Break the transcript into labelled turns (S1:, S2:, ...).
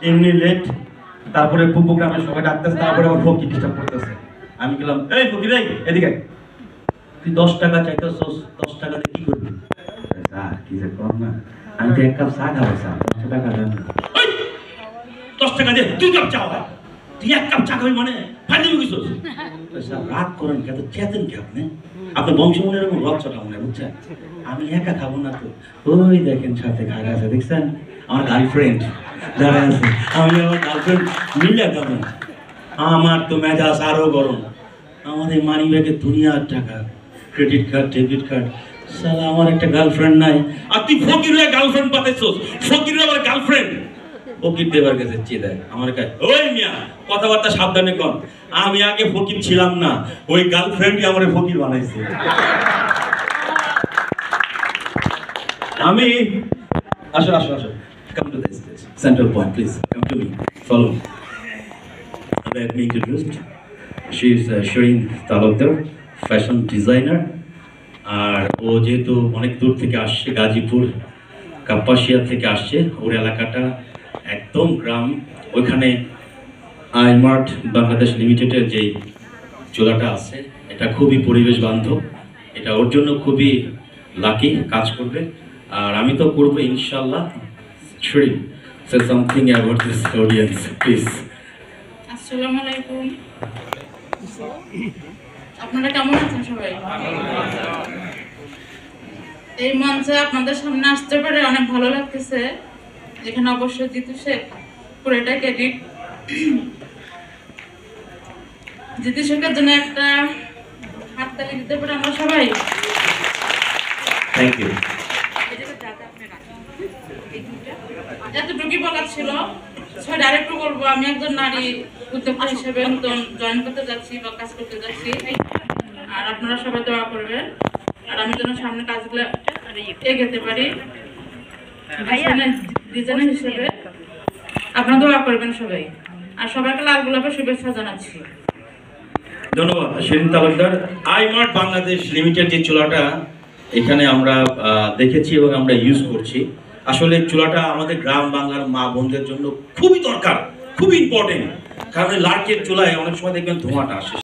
S1: এমনি লেট, তারপরে পুপু গ্রামের সবাই ডাকতেছে, তারপরে আবার ফকির ডিস্টার্ব করতেছে। আমি গেলাম, এই ফকির এই এদিকে, তুই 10 টাকা চাইতেছস, 10 টাকা দিয়ে কি করবি? স্যার কি যে কর না, আমি তো এক কাপ চা খাবো স্যার, 10 টাকা দেন না। 10 টাকা দিয়ে 2 কাপ চা হয়, তুই 1 কাপ চা খাবি মানে ফাইনালি কিছু? স্যার রাগ করেন কে, তো চেতেন কি আপনি? আপনার বংশমূল এরকম লজ্জাটা মনে বুঝছেন? আমি একা খাবো না তো, ওই দেখেন সাথে খাড়া আছে দেখছেন, আমার গার্লফ্রেন্ড দাঁড়ায় আছে, আমি আমার গার্লফ্রেন্ড মিলে খাবো। আমার তো মেজাজ আরো গরম, আমাদের মানি ব্যাগে দুনিয়ার টাকা, ক্রেডিট কার্ড ডেবিট কার্ড, সালা আমার একটা গার্লফ্রেন্ড নাই, আর তুই ফকির হয়ে গার্লফ্রেন্ড পাতেছস, ফকির আবার গার্লফ্রেন্ড। ফকির দেবার কাছে চেয়ে দেয় আমার কাছে, ওই মিয়া কথাবার্তা সাবধানে কর, আমি আগে ফকির ছিলাম না, ওই গার্লফ্রেন্ডই আমার ফকির বানাইছে। আমি আসো আসো আসো, come to this central point please, come to me, follow me. Let me introduce, she is Shirin Talukdar, fashion designer, আর ও যেহেতু অনেক দূর থেকে আসছে, গাজীপুর কাপাসিয়া থেকে আসছে, ওর এলাকাটা একদম গ্রাম, ওইখানে আইমার্ট বাংলাদেশ লিমিটেডের যে চুলাটা আছে এটা খুবই পরিবেশ বান্ধব, এটা ওর জন্য খুবই লাকি কাজ করবে, আর আমি তো করবো ইনশাল্লাহ। Shirin, say something about this audience please.
S2: আসসালামু আলাইকুম, আপনারা কেমন আছেন সবাই? এই মঞ্চে আপনাদের সামনে আসতে পেরে অনেক ভালো লাগতেছে। এখানে অবশ্যই জিতু শেখ পুরোটা ক্রেডিট। জিতু শেখের জন্য একটা হাততালি দিতে পারে আমরা সবাই।
S1: Thank you.
S2: এতটুকুই বলার ছিল, ডাইরেক্ট বলবো আমি একজন নারী উদ্যোক্তা হিসেবে নতুন জয়েন করতে যাচ্ছি বা কাজ করতে যাচ্ছি, আর আপনারা সবাই দোয়া করবেন, আর আমি যেন সামনে কাজগুলো এগোতে পারি ডিজাইনার হিসেবে। আপনারা দোয়া করবেন সবাই, আর সবাইকে লাল গোলাপের শুভেচ্ছা জানাচ্ছি।
S1: ধন্যবাদ শিরিন তালুকদার। আইমার্ট বাংলাদেশ লিমিটেড যে চুলাটা এখানে আমরা দেখেছি এবং আমরা ইউজ করছি, আসলে চুলাটা আমাদের গ্রাম বাংলার মা বোনদের জন্য খুবই দরকার, খুবই ইম্পর্টেন্ট, কারণ লার্কের চুলায় অনেক সময় দেখবেন ধোঁয়াটা আসে।